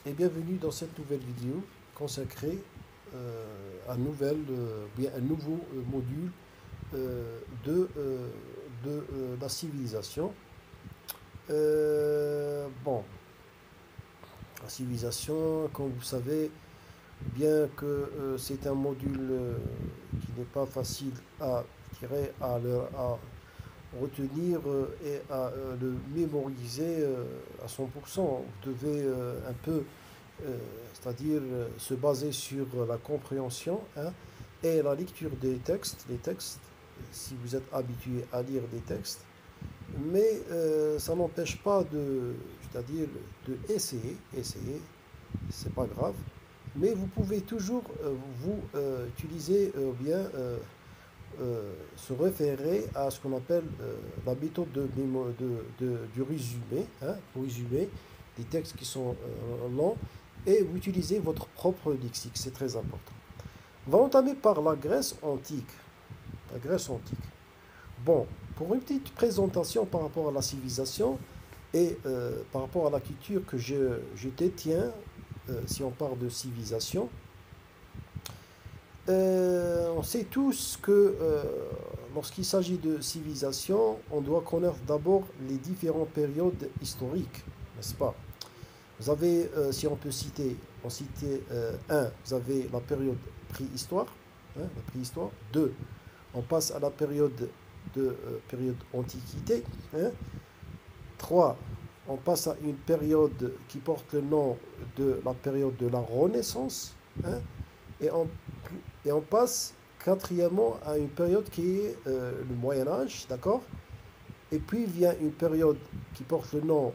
et bienvenue dans cette nouvelle vidéo consacrée bien un nouveau module de la civilisation. Bon, la civilisation, comme vous savez, bien que c'est un module qui n'est pas facile à, je dirais, à retenir et à le mémoriser à 100%. Vous devez un peu, c'est-à-dire se baser sur la compréhension, hein, et la lecture des textes, les textes, si vous êtes habitué à lire des textes. Mais ça n'empêche pas de, c'est-à-dire de essayer, c'est pas grave. Mais vous pouvez toujours vous utiliser bien se référer à ce qu'on appelle la méthode du résumé, hein, pour résumer des textes qui sont longs, et vous utilisez votre propre lexique, c'est très important. On va entamer par la Grèce antique. La Grèce antique. Bon, pour une petite présentation par rapport à la civilisation et par rapport à la culture que je détiens, si on parle de civilisation, on sait tous que lorsqu'il s'agit de civilisation, on doit connaître d'abord les différentes périodes historiques, n'est-ce pas? Vous avez, si on peut citer, vous avez la période préhistoire, hein, la préhistoire. 2, on passe à la période antiquité, hein. 3, on passe à une période qui porte le nom de la période de la Renaissance, hein. Et on passe quatrièmement à une période qui est le Moyen Âge, d'accord? Et puis vient une période qui porte le nom,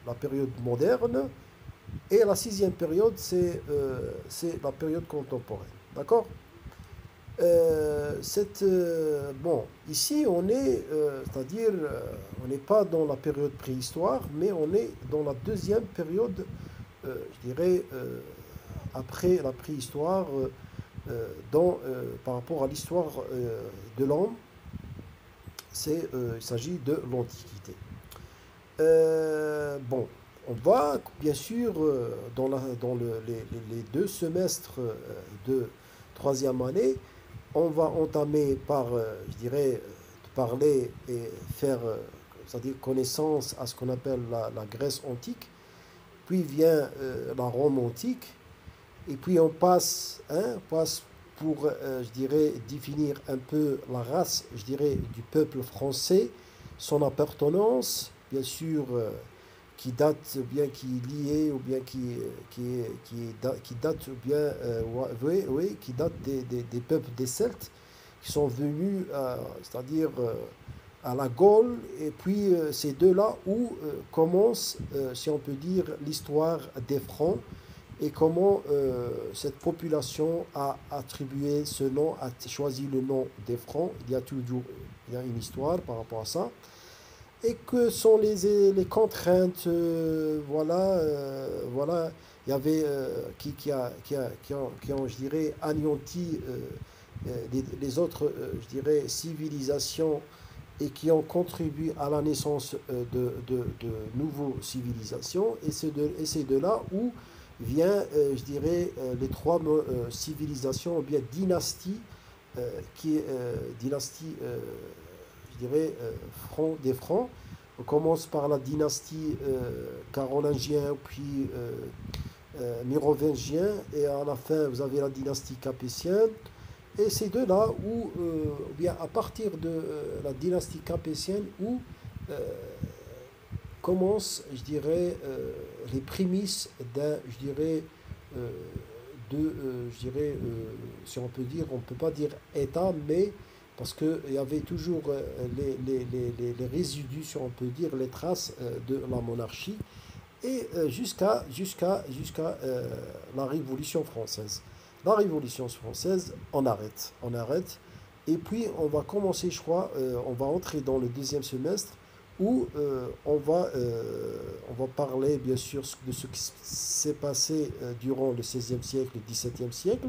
la période moderne. Et la sixième période, c'est la période contemporaine, d'accord? Bon, ici on est, c'est-à-dire, on n'est pas dans la période préhistoire, mais on est dans la deuxième période, je dirais, après la préhistoire, par rapport à l'histoire de l'homme, il s'agit de l'Antiquité. Bon, on va bien sûr les 2 semestres de troisième année, on va entamer par, je dirais, parler et faire, c'est-à-dire connaissance à ce qu'on appelle la Grèce antique, puis vient la Rome antique, et puis on passe pour, je dirais, définir un peu la race, je dirais, du peuple français, son appartenance, bien sûr, qui date, ou bien qui est liée, ou bien qui date, ou bien, oui, oui, qui date des peuples des Celtes, qui sont venus, c'est-à-dire à la Gaule, et puis c'est de là où commence, si on peut dire, l'histoire des Francs, et comment cette population a attribué ce nom, a choisi le nom des Francs. Il y a une histoire par rapport à ça. Et que sont les contraintes, voilà, voilà, il y avait qui ont, je dirais, anéanti les autres, je dirais, civilisations, et qui ont contribué à la naissance de nouveaux civilisations. Et c'est de là où vient, je dirais, les trois civilisations, ou bien dynasties, qui est dynastie, je dirais, des Francs. On commence par la dynastie carolingienne, puis mérovingien, et à la fin, vous avez la dynastie capétienne. Et c'est de là où, bien à partir de la dynastie capétienne, où commencent, je dirais, les prémices d'un, je dirais, je dirais, si on peut dire, on ne peut pas dire État, mais parce qu'il y avait toujours les résidus, si on peut dire, les traces de la monarchie, et jusqu'à la Révolution française. La Révolution française, on arrête, et puis on va commencer, je crois, on va entrer dans le deuxième semestre, où on va parler bien sûr de ce qui s'est passé durant le XVIe siècle, le XVIIe siècle,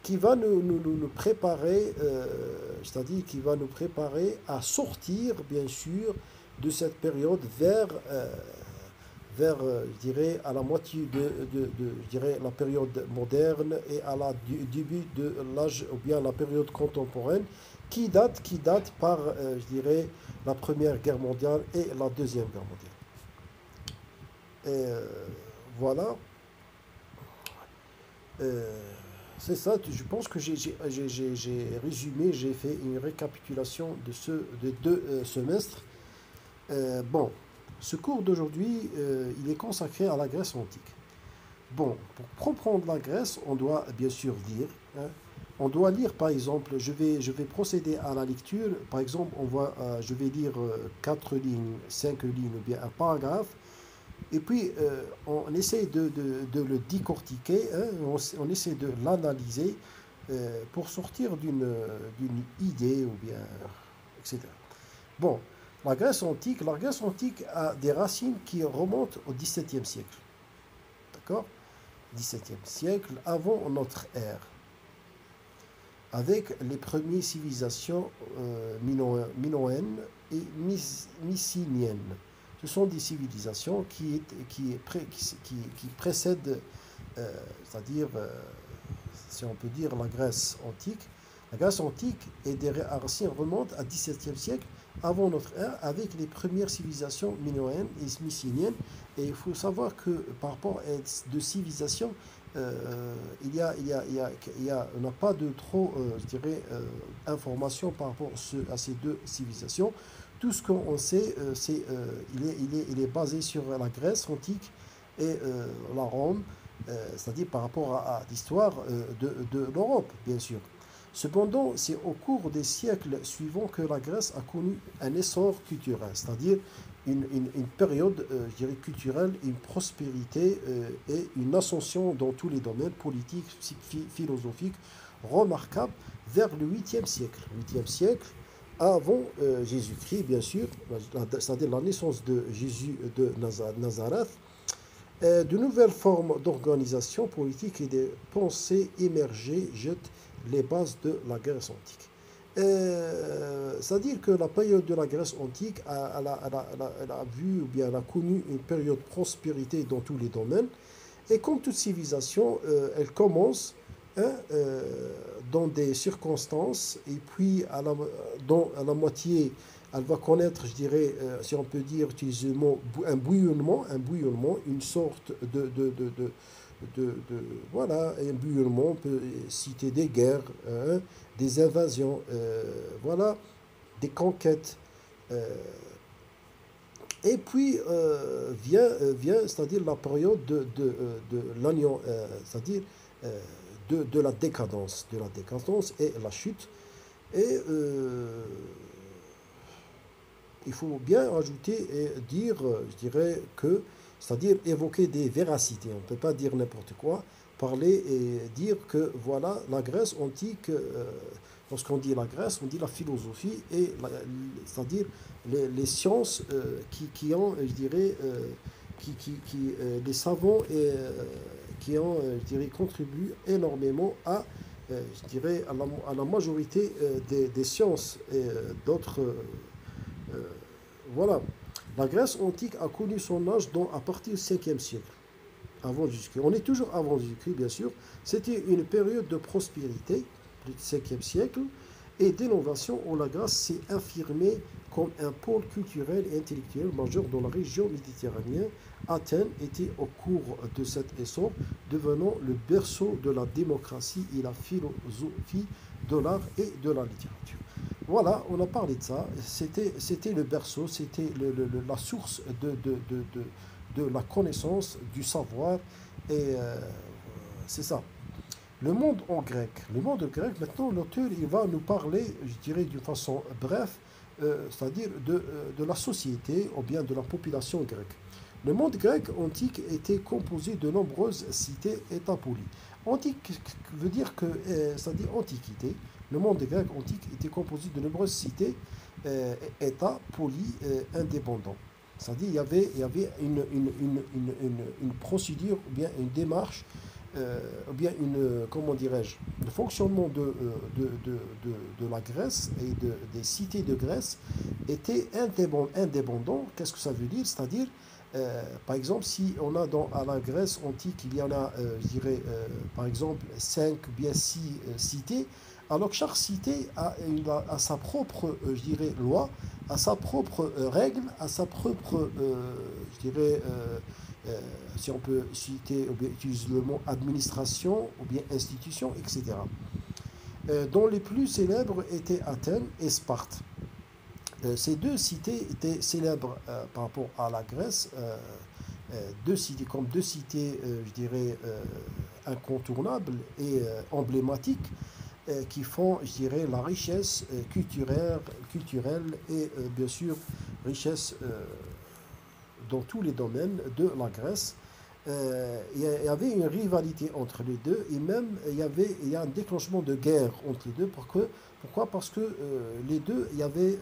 qui va nous préparer, c'est-à-dire qui va nous préparer à sortir bien sûr de cette période vers, je dirais, à la moitié je dirais, la période moderne et à la début de l'âge, ou bien la période contemporaine, qui date par, je dirais, la Première Guerre mondiale et la Deuxième Guerre mondiale. Et voilà. Euh, c'est ça, je pense que j'ai résumé, j'ai fait une récapitulation de deux semestres. Bon, ce cours d'aujourd'hui, il est consacré à la Grèce antique. Bon, pour comprendre la Grèce, on doit bien sûr lire, hein. On doit lire, par exemple, je vais procéder à la lecture. Par exemple, je vais lire 4 lignes, 5 lignes, ou bien un paragraphe. Et puis, on essaie de le décortiquer, hein, on essaie de l'analyser pour sortir d'une idée, ou bien, etc. Bon, la Grèce antique a des racines qui remontent au XVIIe siècle. D'accord? XVIIe siècle, avant notre ère, avec les premières civilisations minoennes et mycéniennes. Ce sont des civilisations qui précèdent, c'est-à-dire, si on peut dire, la Grèce antique. La Grèce antique et des racines remontent à XVIIe siècle avant notre ère avec les premières civilisations minoennes et mycéniennes. Et il faut savoir que par rapport à de civilisations, on n'a pas de trop, je dirais, informations par rapport à ces deux civilisations. Tout ce qu'on sait, il est basé sur la Grèce antique et la Rome, c'est-à-dire par rapport à l'histoire de l'Europe, bien sûr. Cependant, c'est au cours des siècles suivants que la Grèce a connu un essor culturel, c'est-à-dire une période, je dirais, culturelle, une prospérité et une ascension dans tous les domaines politiques, philosophiques, remarquables vers le 8e siècle. 8e siècle, avant Jésus-Christ, bien sûr, c'est-à-dire la naissance de Jésus de Nazareth, de nouvelles formes d'organisation politique et de pensées émergées jettent les bases de la Grèce antique. C'est-à-dire que la période de la Grèce antique, elle a vu, ou bien elle a connu une période de prospérité dans tous les domaines. Et comme toute civilisation, elle commence, hein, dans des circonstances, et puis à la moitié, elle va connaître, je dirais, si on peut dire, utiliser le mot, un bouillonnement, une sorte voilà, un bouillonnement, on peut citer des guerres, hein, des invasions, voilà, des conquêtes. euh, et puis vient, c'est-à-dire la période de l'union, c'est-à-dire euh, de la décadence et la chute. Et il faut bien ajouter et dire, je dirais que, c'est-à-dire évoquer des véracités. On ne peut pas dire n'importe quoi, parler et dire que voilà, la Grèce antique, lorsqu'on dit la Grèce, on dit la philosophie et c'est-à-dire les sciences qui ont, je dirais, les savants et qui ont, je dirais, contribué énormément je dirais, à la majorité des sciences et d'autres. Euh, voilà. La Grèce antique a connu son âge à partir du 5e siècle, avant Jésus-Christ. On est toujours avant Jésus-Christ, bien sûr. C'était une période de prospérité, du 5e siècle, et d'innovation où la Grèce s'est affirmée comme un pôle culturel et intellectuel majeur dans la région méditerranéenne. Athènes était au cours de cet essor, devenant le berceau de la démocratie et la philosophie, de l'art et de la littérature. Voilà, on a parlé de ça. C'était le berceau, c'était la source de la connaissance, du savoir. Et c'est ça. Le monde en grec. Le monde grec, maintenant, l'auteur, il va nous parler, je dirais d'une façon brève, c'est-à-dire de la société ou bien de la population grecque. Le monde grec antique était composé de nombreuses cités-États polis. Antique veut dire que, c'est-à-dire antiquité. Le monde grec antique était composé de nombreuses cités, États polis indépendants. C'est-à-dire il y avait une procédure, ou bien une démarche, ou bien comment dirais-je, le fonctionnement de la Grèce et des cités de Grèce était indépendant. Qu'est-ce que ça veut dire? C'est-à-dire Par exemple, si on a à la Grèce antique, il y en a, je dirais, par exemple, 5 ou bien 6 cités, alors que chaque cité a sa propre, je dirais, loi, a sa propre règle, a sa propre, je dirais, euh, si on peut citer ou bien utiliser le mot administration ou bien institution, etc. Dont les plus célèbres étaient Athènes et Sparte. Ces deux cités étaient célèbres par rapport à la Grèce, deux cités comme deux cités, je dirais, incontournables et emblématiques, qui font, je dirais, la richesse culturelle et bien sûr richesse dans tous les domaines de la Grèce. Il y avait une rivalité entre les deux et même il y a un déclenchement de guerre entre les deux. Pourquoi? Parce que les deux, ils avaient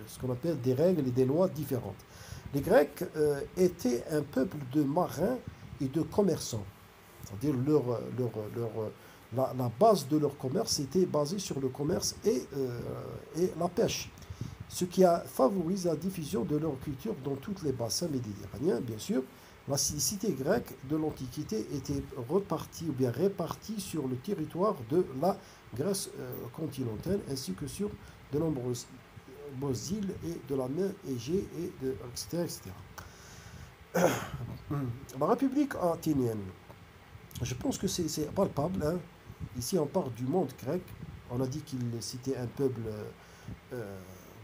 ce qu'on appelle des règles et des lois différentes. Les Grecs étaient un peuple de marins et de commerçants. C'est-à-dire la base de leur commerce était basée sur le commerce et la pêche, ce qui a favorisé la diffusion de leur culture dans tous les bassins méditerranéens, bien sûr. Les cités grecques de l'Antiquité étaient reparties ou bien réparties sur le territoire de la Grèce continentale, ainsi que sur de nombreuses îles et de la mer Égée, etc., etc. La République athénienne, je pense que c'est palpable, hein. Ici, on parle du monde grec. On a dit qu'il c'était un peuple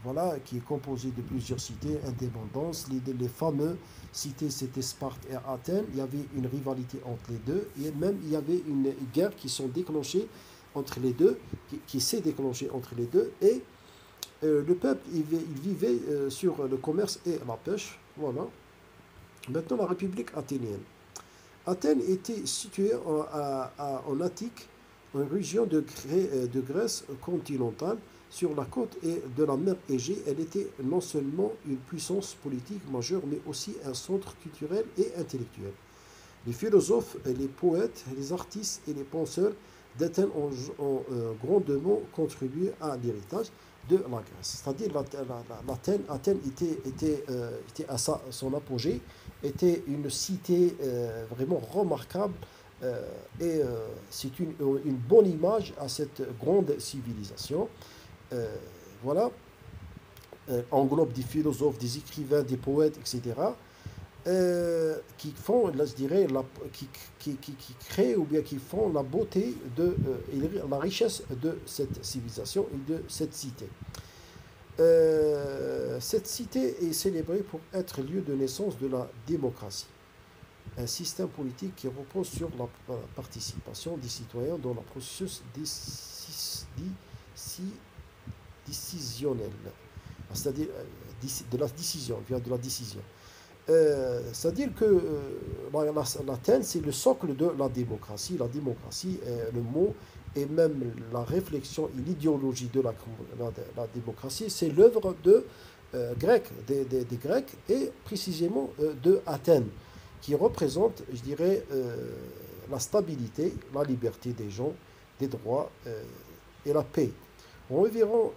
voilà, qui est composé de plusieurs cités indépendantes. Les fameux cités, c'était Sparte et Athènes. Il y avait une rivalité entre les deux. Et même, il y avait une guerre qui s'est déclenchée entre les deux, qui s'est déclenchée entre les deux. Et le peuple, il vivait sur le commerce et la pêche. Voilà. Maintenant, la République athénienne. Athènes était située en Attique, une région de Grèce continentale, sur la côte et de la mer Égée. Elle était non seulement une puissance politique majeure, mais aussi un centre culturel et intellectuel. Les philosophes, les poètes, les artistes et les penseurs d'Athènes ont grandement contribué à l'héritage de la Grèce. C'est-à-dire Athènes était à son apogée, était une cité vraiment remarquable c'est une bonne image à cette grande civilisation. Euh, voilà, englobe des philosophes, des écrivains, des poètes, etc. Qui font, là, je dirais, qui créent ou bien qui font la beauté et la richesse de cette civilisation et de cette cité. Cette cité est célébrée pour être lieu de naissance de la démocratie, un système politique qui repose sur la participation des citoyens dans le processus décisionnel, c'est-à-dire de la décision, vient de la décision. C'est-à-dire que l'Athènes, c'est le socle de la démocratie. La démocratie, le mot et même la réflexion et l'idéologie de la démocratie, c'est l'œuvre des Grecs et précisément de Athènes, qui représente, je dirais, la stabilité, la liberté des gens, des droits et la paix. Environ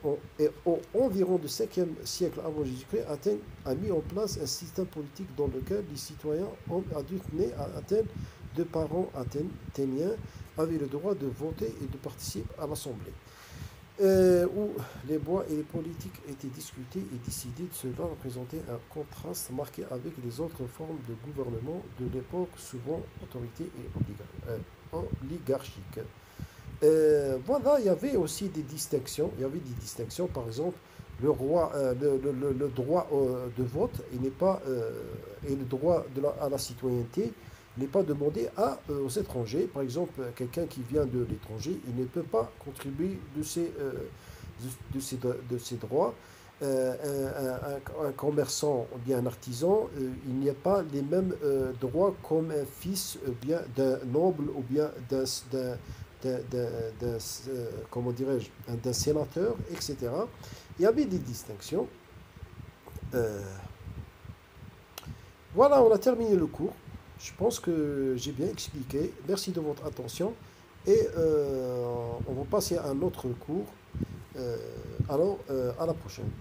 du 5e siècle avant Jésus-Christ, Athènes a mis en place un système politique dans lequel les citoyens, hommes adultes nés à Athènes, de parents athéniens, avaient le droit de voter et de participer à l'Assemblée, où les lois et les politiques étaient discutés et décidés. Cela représentait un contraste marqué avec les autres formes de gouvernement de l'époque, souvent autorité et oligarchique. Voilà, il y avait aussi des distinctions. Il y avait des distinctions, par exemple, le droit de vote et le droit à la citoyenneté n'est pas demandé aux étrangers. Par exemple, quelqu'un qui vient de l'étranger, il ne peut pas contribuer de ses droits. Un commerçant ou bien un artisan, il n'y a pas les mêmes droits comme un fils bien d'un noble ou bien comment dirais-je, d'un sénateur, etc. Il y avait des distinctions. Euh, voilà, on a terminé le cours. Je pense que j'ai bien expliqué. Merci de votre attention. Et on va passer à un autre cours. À la prochaine.